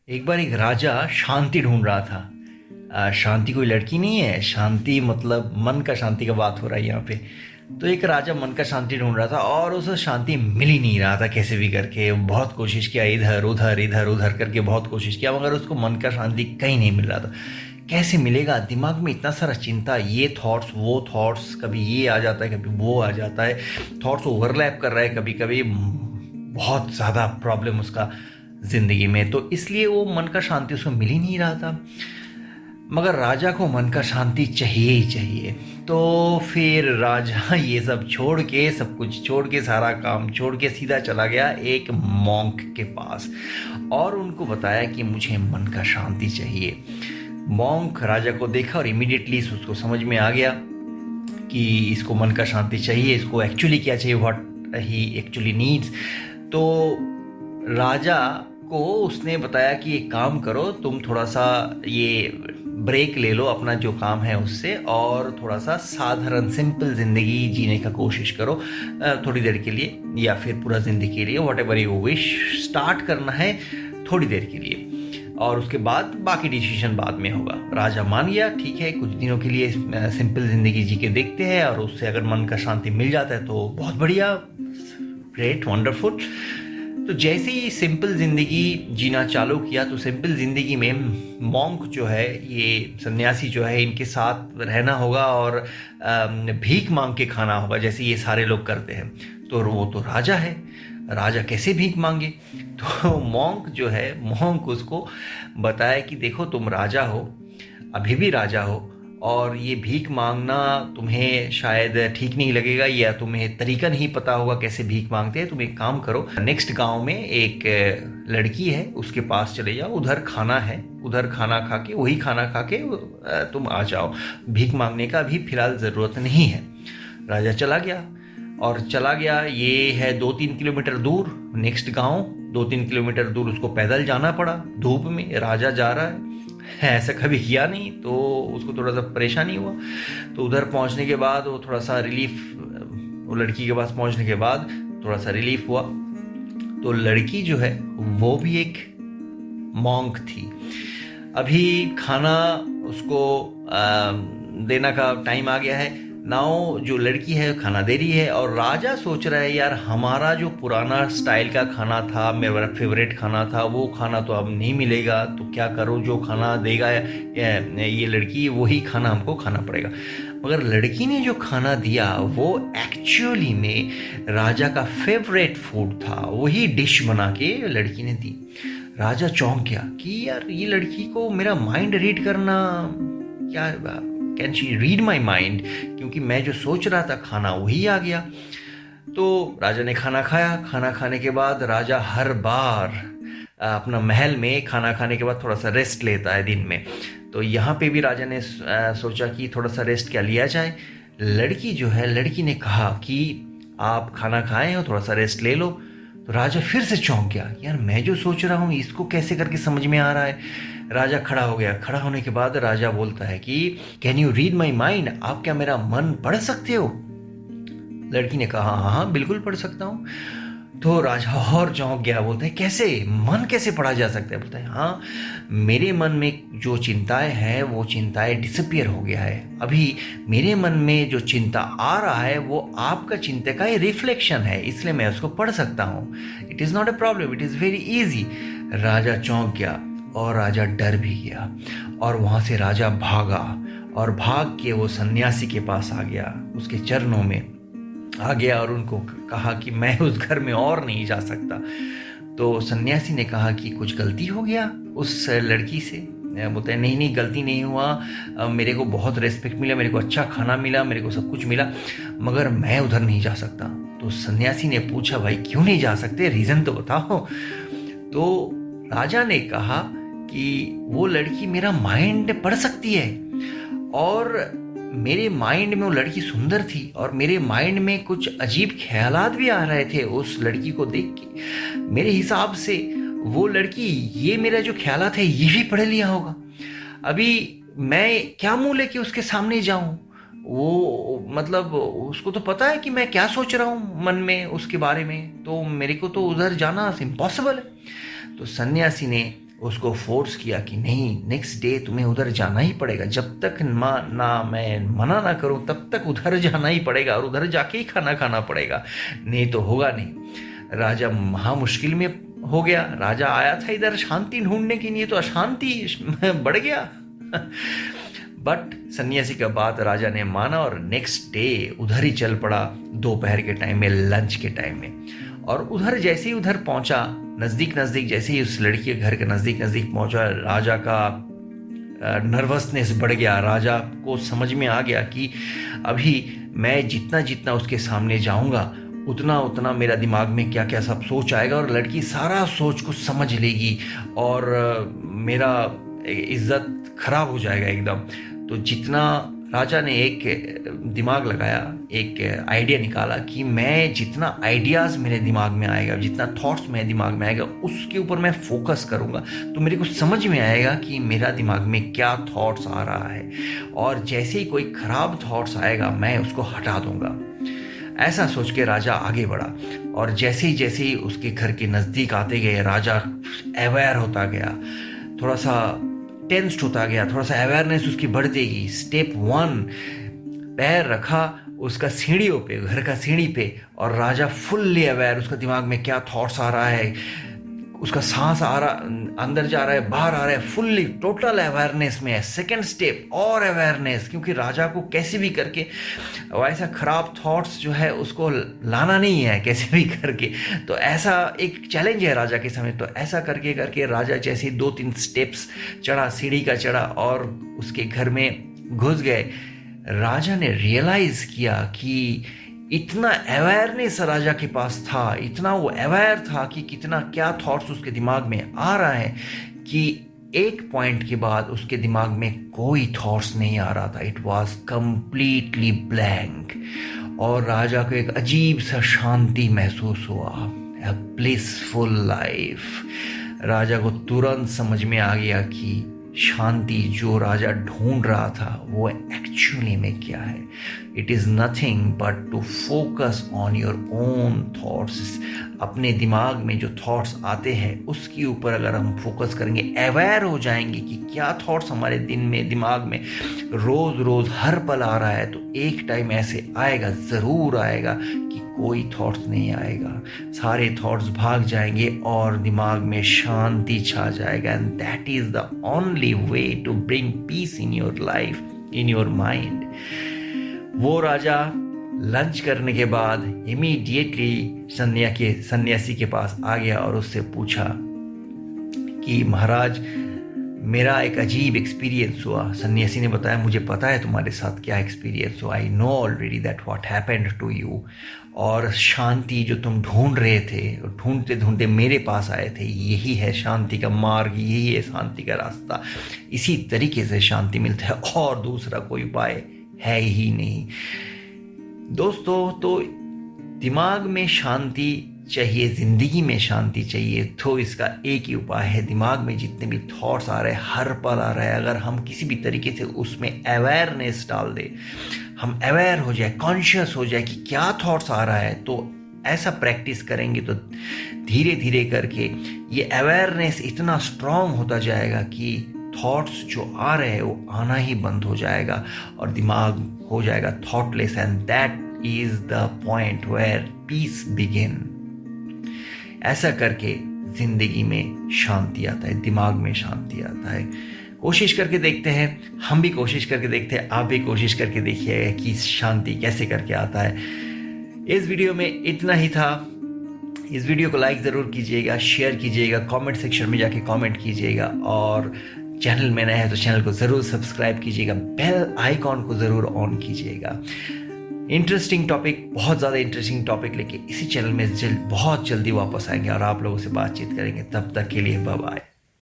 एक बार एक राजा शांति ढूंढ रहा था। शांति कोई लड़की नहीं है, शांति मतलब मन का शांति का बात हो रहा है यहाँ पे। तो एक राजा मन का शांति ढूंढ रहा था और उसे शांति मिल ही नहीं रहा था, कैसे भी करके बहुत कोशिश किया, इधर उधर इधर उधर करके बहुत कोशिश किया, मगर उसको मन का शांति कहीं नहीं मिल रहा था। कैसे मिलेगा, दिमाग में इतना सारा चिंता, ये थॉट्स वो थॉट्स, कभी ये आ जाता है कभी वो आ जाता है, थॉट्स ओवरलैप कर रहा है कभी कभी, बहुत ज़्यादा प्रॉब्लम उसका ज़िंदगी में। तो इसलिए वो मन का शांति उसको मिल ही नहीं रहा था। मगर राजा को मन का शांति चाहिए ही चाहिए। तो फिर राजा ये सब छोड़ के, सब कुछ छोड़ के, सारा काम छोड़ के सीधा चला गया एक मॉन्क के पास और उनको बताया कि मुझे मन का शांति चाहिए। मॉन्क राजा को देखा और इमीडिएटली उसको समझ में आ गया कि इसको मन का शांति चाहिए, इसको एक्चुअली क्या चाहिए, व्हाट ही एक्चुअली नीड्स। तो राजा को उसने बताया कि एक काम करो, तुम थोड़ा सा ये ब्रेक ले लो अपना जो काम है उससे, और थोड़ा सा साधारण सिंपल ज़िंदगी जीने का कोशिश करो थोड़ी देर के लिए, या फिर पूरा ज़िंदगी के लिए, what ever you wish. Start करना है थोड़ी देर के लिए और उसके बाद बाकी डिसीजन बाद में होगा। राजा मान गया, ठीक है कुछ दिनों के लिए सिंपल ज़िंदगी जी के देखते हैं और उससे अगर मन का शांति मिल जाता है तो बहुत बढ़िया, ग्रेट, वंडरफुल। तो जैसे ही सिंपल ज़िंदगी जीना चालू किया तो सिंपल ज़िंदगी में मॉन्क जो है, ये सन्यासी जो है, इनके साथ रहना होगा और भीख मांग के खाना होगा जैसे ये सारे लोग करते हैं। तो वो तो राजा है, राजा कैसे भीख मांगे। तो मॉन्क जो है, मॉन्क उसको बताया कि देखो तुम राजा हो, अभी भी राजा हो, और ये भीख मांगना तुम्हें शायद ठीक नहीं लगेगा या तुम्हें तरीका नहीं पता होगा कैसे भीख मांगते हैं। तुम एक काम करो, नेक्स्ट गांव में एक लड़की है उसके पास चले जाओ, उधर खाना है, उधर खाना खा के, वही खाना खा के तुम आ जाओ, भीख मांगने का अभी फिलहाल ज़रूरत नहीं है। राजा चला गया और चला गया, ये है 2-3 किलोमीटर दूर नेक्स्ट गांव, 2-3 किलोमीटर दूर उसको पैदल जाना पड़ा धूप में। राजा जा रहा है, ऐसा कभी किया नहीं, तो उसको थोड़ा सा परेशानी हुआ। तो उधर पहुंचने के बाद वो थोड़ा सा रिलीफ, वो लड़की के पास पहुंचने के बाद थोड़ा सा रिलीफ हुआ। तो लड़की जो है वो भी एक मॉन्क थी। अभी खाना उसको देना का टाइम आ गया है। नाउ जो लड़की है खाना दे रही है और राजा सोच रहा है यार हमारा जो पुराना स्टाइल का खाना था, मेरा फेवरेट खाना था, वो खाना तो अब नहीं मिलेगा, तो क्या करूं, जो खाना देगा ये लड़की वही खाना हमको खाना पड़ेगा। मगर लड़की ने जो खाना दिया वो एक्चुअली में राजा का फेवरेट फूड था, वही डिश बना के लड़की ने दी। राजा चौंक गया कि यार ये लड़की को मेरा माइंड रीड करना, क्या can she read my mind, क्योंकि मैं जो सोच रहा था खाना वही आ गया। तो राजा ने खाना खाया। खाना खाने के बाद राजा हर बार अपना महल में खाना खाने के बाद थोड़ा सा रेस्ट लेता है दिन में। तो यहाँ पे भी राजा ने सोचा कि थोड़ा सा रेस्ट क्या लिया जाए। लड़की जो है, लड़की ने कहा कि आप खाना खाए हो, थोड़ा सा रेस्ट ले लो। तो राजा फिर से चौंक गया, यार मैं जो सोच रहा हूँ इसको कैसे करके समझ में आ रहा है। राजा खड़ा हो गया। खड़ा होने के बाद राजा बोलता है कि can you read my mind, आप क्या मेरा मन पढ़ सकते हो। लड़की ने कहा हाँ हाँ बिल्कुल पढ़ सकता हूँ। तो राजा और चौंक गया, बोलते हैं कैसे, मन कैसे पढ़ा जा सकता है। बोलता है हाँ, मेरे मन में जो चिंताएं हैं वो चिंताएं डिसअपियर हो गया है। अभी मेरे मन में जो चिंता आ रहा है वो आपका चिंता का ही रिफ्लेक्शन है, इसलिए मैं उसको पढ़ सकता हूँ। It is not a problem, it is very easy. राजा चौंक गया और राजा डर भी गया और वहाँ से राजा भागा और भाग के वो सन्यासी के पास आ गया, उसके चरणों में आ गया और उनको कहा कि मैं उस घर में और नहीं जा सकता। तो सन्यासी ने कहा कि कुछ गलती हो गया उस लड़की से। बोलते हैं नहीं नहीं गलती नहीं हुआ, मेरे को बहुत रेस्पेक्ट मिला, मेरे को अच्छा खाना मिला, मेरे को सब कुछ मिला, मगर मैं उधर नहीं जा सकता। तो सन्यासी ने पूछा भाई क्यों नहीं जा सकते, रीज़न तो बताओ। तो राजा ने कहा कि वो लड़की मेरा माइंड पढ़ सकती है और मेरे माइंड में वो लड़की सुंदर थी और मेरे माइंड में कुछ अजीब ख्यालात भी आ रहे थे उस लड़की को देख के। मेरे हिसाब से वो लड़की ये मेरा जो ख्यालात है ये भी पढ़ लिया होगा। अभी मैं क्या मुँह लेके उसके सामने जाऊं, वो मतलब उसको तो पता है कि मैं क्या सोच रहा हूँ मन में उसके बारे में, तो मेरे को तो उधर जाना इम्पॉसिबल है। तो सन्यासी ने उसको फोर्स किया कि नहीं, नेक्स्ट डे तुम्हें उधर जाना ही पड़ेगा, जब तक मैं मना ना करूं तब तक उधर जाना ही पड़ेगा और उधर जाके ही खाना खाना पड़ेगा, नहीं तो होगा नहीं। राजा महा मुश्किल में हो गया। राजा आया था इधर शांति ढूंढने के लिए, तो अशांति बढ़ गया। बट सन्यासी का बात राजा ने माना और नेक्स्ट डे उधर ही चल पड़ा, दोपहर के टाइम में, लंच के टाइम में। और उधर जैसे ही उधर पहुंचा, नज़दीक नज़दीक जैसे ही उस लड़की के घर के नज़दीक नज़दीक पहुंचा, राजा का नर्वसनेस बढ़ गया। राजा को समझ में आ गया कि अभी मैं जितना जितना उसके सामने जाऊंगा उतना उतना मेरा दिमाग में क्या क्या सब सोच आएगा और लड़की सारा सोच को समझ लेगी और मेरा इज्जत खराब हो जाएगा एकदम। तो जितना राजा ने एक दिमाग लगाया, एक आइडिया निकाला कि मैं जितना आइडियाज़ मेरे दिमाग में आएगा, जितना थॉट्स मेरे दिमाग में आएगा, उसके ऊपर मैं फोकस करूँगा तो मेरे को समझ में आएगा कि मेरा दिमाग में क्या थॉट्स आ रहा है, और जैसे ही कोई ख़राब थॉट्स आएगा मैं उसको हटा दूँगा। ऐसा सोच के राजा आगे बढ़ा और जैसे ही उसके घर के नज़दीक आते गए, राजा अवेयर होता गया, थोड़ा सा टेंस्ड होता गया, थोड़ा सा अवेयरनेस उसकी बढ़ती गई। स्टेप 1, पैर रखा उसका सीढ़ियों पे, घर का सीढ़ी पे, और राजा फुल्ली अवेयर, उसका दिमाग में क्या थॉट्स आ रहा है, उसका सांस आ रहा, अंदर जा रहा है, बाहर आ रहा है, फुल्ली टोटल अवेयरनेस में है। सेकंड स्टेप और अवेयरनेस, क्योंकि राजा को कैसे भी करके वैसा खराब थॉट्स जो है उसको लाना नहीं है कैसे भी करके, तो ऐसा एक चैलेंज है राजा के सामने। तो ऐसा करके करके राजा जैसे 2-3 स्टेप्स चढ़ा, सीढ़ी का चढ़ा और उसके घर में घुस गए। राजा ने रियलाइज किया कि इतना अवेयरनेस राजा के पास था, इतना वो अवेयर था कि कितना क्या थॉट्स उसके दिमाग में आ रहा है, कि एक पॉइंट के बाद उसके दिमाग में कोई थॉट्स नहीं आ रहा था। इट वॉज कंप्लीटली ब्लैंक और राजा को एक अजीब सा शांति महसूस हुआ, अ ब्लिसफुल लाइफ। राजा को तुरंत समझ में आ गया कि शांति जो राजा ढूंढ रहा था वो एक्चुअली में क्या है। It is nothing but to focus on your own thoughts. अपने दिमाग में जो थॉट्स आते हैं उसके ऊपर अगर हम फोकस करेंगे, अवेयर हो जाएंगे कि क्या थॉट्स हमारे दिन में, दिमाग में रोज़ रोज़ हर पल आ रहा है, तो एक टाइम ऐसे आएगा, ज़रूर आएगा कि कोई थॉट्स नहीं आएगा, सारे थॉट्स भाग जाएंगे और दिमाग में शांति छा जाएगा। And that is the only way to bring peace in your life, in your mind. वो राजा लंच करने के बाद इमीडिएटली सन्यासी के पास आ गया और उससे पूछा कि महाराज, मेरा एक अजीब एक्सपीरियंस हुआ। सन्यासी ने बताया, मुझे पता है तुम्हारे साथ क्या एक्सपीरियंस हुआ, I know already that what happened to you. और शांति जो तुम ढूंढ रहे थे, ढूंढते ढूंढते मेरे पास आए थे, यही है शांति का मार्ग, यही है शांति का रास्ता। इसी तरीके से शांति मिलता है और दूसरा कोई उपाय है ही नहीं। दोस्तों, तो दिमाग में शांति चाहिए, ज़िंदगी में शांति चाहिए, तो इसका एक ही उपाय है। दिमाग में जितने भी थॉट्स आ रहे हैं, हर पल आ रहे हैं, अगर हम किसी भी तरीके से उसमें अवेयरनेस डाल दें, हम अवेयर हो जाए, कॉन्शियस हो जाए कि क्या थॉट्स आ रहा है, तो ऐसा प्रैक्टिस करेंगे तो धीरे धीरे करके ये अवेयरनेस इतना स्ट्रांग होता जाएगा कि थॉट्स जो आ रहे हैं वो आना ही बंद हो जाएगा और दिमाग हो जाएगा thoughtless. And that is the point where peace begin. ऐसा करके जिंदगी में शांति आता है, दिमाग में शांति आता है। कोशिश करके देखते हैं, हम भी कोशिश करके देखते हैं, आप भी कोशिश करके देखिए कि शांति कैसे करके आता है। इस वीडियो में इतना ही था। इस वीडियो को लाइक ज़रूर कीजिएगा, शेयर कीजिएगा, कमेंट सेक्शन में जाके कमेंट कीजिएगा, और चैनल में नए हैं तो चैनल को ज़रूर सब्सक्राइब कीजिएगा, बेल आइकॉन को ज़रूर ऑन कीजिएगा। इंटरेस्टिंग टॉपिक, बहुत ज़्यादा इंटरेस्टिंग टॉपिक लेके इसी चैनल में बहुत जल्दी वापस आएंगे और आप लोगों से बातचीत करेंगे। तब तक के लिए बाय बाय।